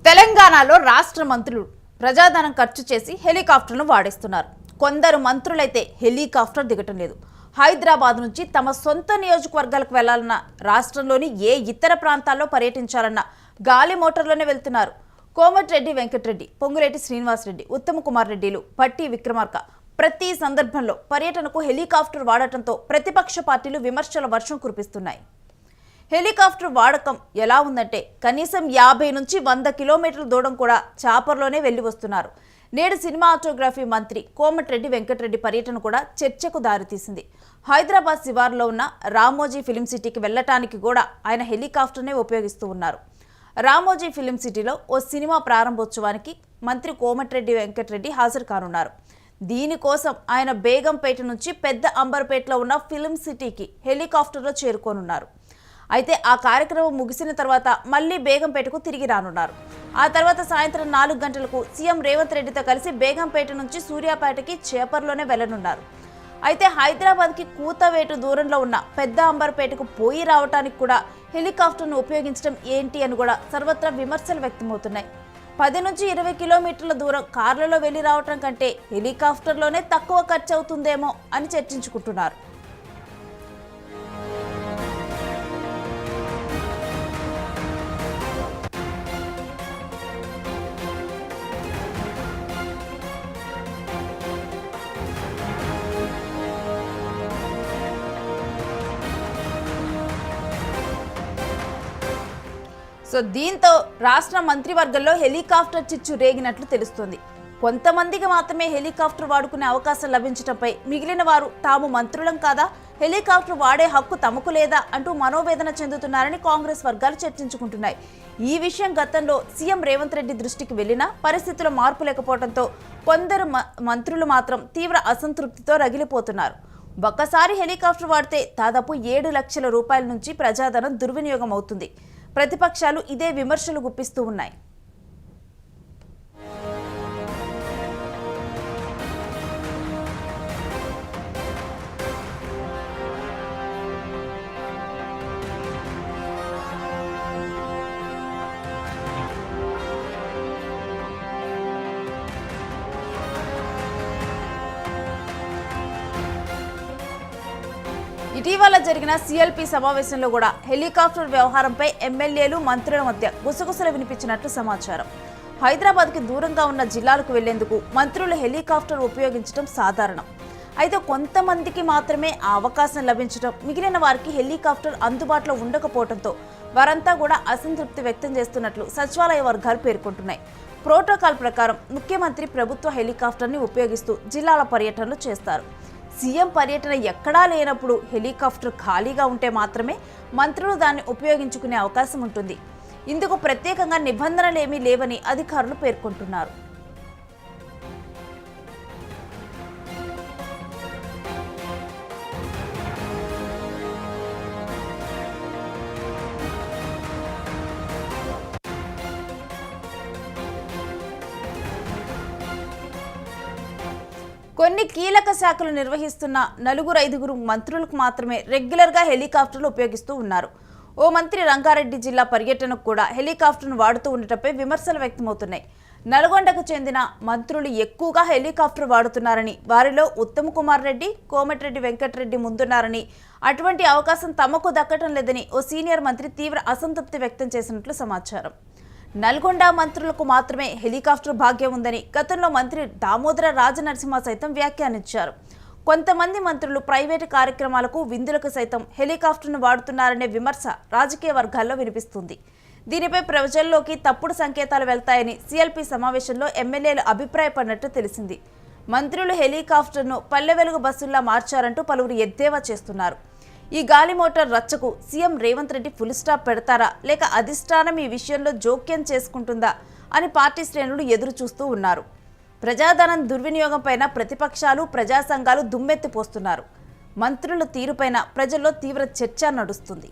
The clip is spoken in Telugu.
తెలంగాణలో రాష్ట్ర మంత్రులు ప్రజాధనం ఖర్చు చేసి హెలికాప్టర్ను వాడేస్తున్నారు. కొందరు మంత్రులైతే హెలికాప్టర్ దిగటం లేదు. హైదరాబాద్ నుంచి తమ సొంత నియోజకవర్గాలకు వెళ్లాలన్న, రాష్ట్రంలోని ఏ ఇతర ప్రాంతాల్లో పర్యటించాలన్న గాలి మోటార్లోనే వెళ్తున్నారు. కోమటిరెడ్డి వెంకటరెడ్డి, పొంగులేటి శ్రీనివాసరెడ్డి, ఉత్తమ్ కుమార్ రెడ్డిలు, పట్టి విక్రమార్క ప్రతి సందర్భంలో పర్యటనకు హెలికాప్టర్ వాడటంతో ప్రతిపక్ష పార్టీలు విమర్శల వర్షం కురిపిస్తున్నాయి. హెలికాప్టర్ వాడకం ఎలా ఉందంటే కనీసం 50 నుంచి 100 కిలోమీటర్ల దూరం కూడా చాపర్లోనే వెళ్లి వస్తున్నారు. నేడు సినిమాటోగ్రఫీ మంత్రి కోమటిరెడ్డి వెంకటరెడ్డి పర్యటన కూడా చర్చకు దారితీసింది. హైదరాబాద్ శివార్లో ఉన్న రామోజీ ఫిలిం సిటీకి వెళ్లటానికి కూడా ఆయన హెలికాప్టర్నే ఉపయోగిస్తూ ఉన్నారు. రామోజీ ఫిలిం సిటీలో ఓ సినిమా ప్రారంభోత్సవానికి మంత్రి కోమటిరెడ్డి వెంకటరెడ్డి హాజరు కానున్నారు. దీనికోసం ఆయన బేగంపేట నుంచి పెద్ద అంబర్పేటలో ఉన్న ఫిలిం సిటీకి హెలికాప్టర్లో చేరుకోనున్నారు. అయితే ఆ కార్యక్రమం ముగిసిన తర్వాత మళ్లీ బేగంపేటకు తిరిగి రానున్నారు. ఆ తర్వాత సాయంత్రం 4 గంటలకు సీఎం రేవంత్ రెడ్డితో కలిసి బేగంపేట నుంచి సూర్యాపేటకి చేపర్లోనే వెళ్లనున్నారు. అయితే హైదరాబాద్కి కూతవేటు దూరంలో ఉన్న పెద్ద అంబర్పేటకు పోయి రావడానికి కూడా హెలికాప్టర్ను ఉపయోగించడం ఏంటి అని కూడా సర్వత్రా విమర్శలు వ్యక్తమవుతున్నాయి. 10 నుంచి 20 కిలోమీటర్ల దూరం కార్లలో వెళ్లి రావటం కంటే హెలికాప్టర్లోనే తక్కువ ఖర్చు అవుతుందేమో అని చర్చించుకుంటున్నారు. దీంతో రాష్ట్ర మంత్రివర్గంలో హెలికాప్టర్ చిచ్చు రేగినట్లు తెలుస్తోంది. కొంతమందికి మాత్రమే హెలికాప్టర్ వాడుకునే అవకాశం లభించడంపై మిగిలిన వారు తాము మంత్రులం కాదా, హెలికాప్టర్ వాడే హక్కు తమకు లేదా అంటూ మనోవేదన చెందుతున్నారని కాంగ్రెస్ వర్గాలు చర్చించుకుంటున్నాయి. ఈ విషయం గతంలో సీఎం రేవంత్ రెడ్డి దృష్టికి వెళ్లినా పరిస్థితుల్లో మార్పు లేకపోవడంతో కొందరు మంత్రులు మాత్రం తీవ్ర అసంతృప్తితో రగిలిపోతున్నారు. ఒక్కసారి హెలికాప్టర్ వాడితే దాదాపు 7 లక్షల రూపాయల నుంచి ప్రజాధనం దుర్వినియోగం అవుతుంది. ప్రతిపక్షాలు ఇదే విమర్శలు గుప్పిస్తూ ఉన్నాయి. ఇటీవల జరిగిన సీఎల్పీ సమావేశంలో కూడా హెలికాప్టర్ వ్యవహారంపై ఎమ్మెల్యేలు, మంత్రుల మధ్య గుసగుసలు వినిపించినట్లు సమాచారం. హైదరాబాద్కి దూరంగా ఉన్న జిల్లాలకు వెళ్లేందుకు మంత్రులు హెలికాప్టర్ ఉపయోగించడం సాధారణం. అయితే కొంతమందికి మాత్రమే ఆ అవకాశం లభించడం, మిగిలిన వారికి హెలికాప్టర్ అందుబాటులో ఉండకపోవడంతో వారంతా కూడా అసంతృప్తి వ్యక్తం చేస్తున్నట్లు సచివాలయ వర్గాలు పేర్కొంటున్నాయి. ప్రోటోకాల్ ప్రకారం ముఖ్యమంత్రి ప్రభుత్వ హెలికాప్టర్ని ఉపయోగిస్తూ జిల్లాల పర్యటనలు చేస్తారు. సీఎం పర్యటన ఎక్కడా లేనప్పుడు హెలికాప్టర్ ఖాళీగా ఉంటే మాత్రమే మంత్రులు దాన్ని ఉపయోగించుకునే అవకాశం ఉంటుంది. ఇందుకు ప్రత్యేకంగా నిబంధనలేమీ లేవని అధికారులు పేర్కొంటున్నారు. కొన్ని కీలక శాఖలు నిర్వహిస్తున్న 4-5 మంత్రులకు మాత్రమే రెగ్యులర్గా హెలికాప్టర్లు ఉపయోగిస్తూ ఉన్నారు. ఓ మంత్రి రంగారెడ్డి జిల్లా పర్యటనకు కూడా హెలికాప్టర్ను వాడుతూ ఉండటంపై విమర్శలు వ్యక్తమవుతున్నాయి. నల్గొండకు చెందిన మంత్రులు ఎక్కువగా హెలికాప్టర్ వాడుతున్నారని, వారిలో ఉత్తమ్ కుమార్ రెడ్డి, కోమటిరెడ్డి వెంకటరెడ్డి ముందున్నారని, అటువంటి అవకాశం తమకు దక్కటం లేదని ఓ సీనియర్ మంత్రి తీవ్ర అసంతృప్తి వ్యక్తం చేసినట్లు సమాచారం. నల్గొండ మంత్రులకు మాత్రమే హెలికాప్టర్ భాగ్యం ఉందని గతంలో మంత్రి దామోదర రాజనరసింహ సైతం వ్యాఖ్యానించారు. కొంతమంది మంత్రులు ప్రైవేటు కార్యక్రమాలకు, విందులకు సైతం హెలికాప్టర్ను వాడుతున్నారనే విమర్శ రాజకీయ వర్గాల్లో వినిపిస్తుంది. దీనిపై ప్రజల్లోకి తప్పుడు సంకేతాలు వెళ్తాయని సీఎల్పీ సమావేశంలో ఎమ్మెల్యేలు అభిప్రాయపడినట్టు తెలిసింది. మంత్రులు హెలికాప్టర్ను పల్లె వెలుగు బస్సుల్లా మార్చారంటూ పలువురు ఎద్దేవా చేస్తున్నారు. ఈ గాలి మోటార్ రచ్చకు CM Revanth Reddy full stop పెడతారా, లేక అధిష్టానం ఈ విషయంలో జోక్యం చేసుకుంటుందా అని పార్టీ శ్రేణులు ఎదురు చూస్తూ ఉన్నారు. ప్రజాధనం దుర్వినియోగం పైన ప్రతిపక్షాలు, ప్రజా సంఘాలు దుమ్మెత్తిపోస్తున్నారు. మంత్రుల తీరుపైన ప్రజల్లో తీవ్ర చర్చ నడుస్తుంది.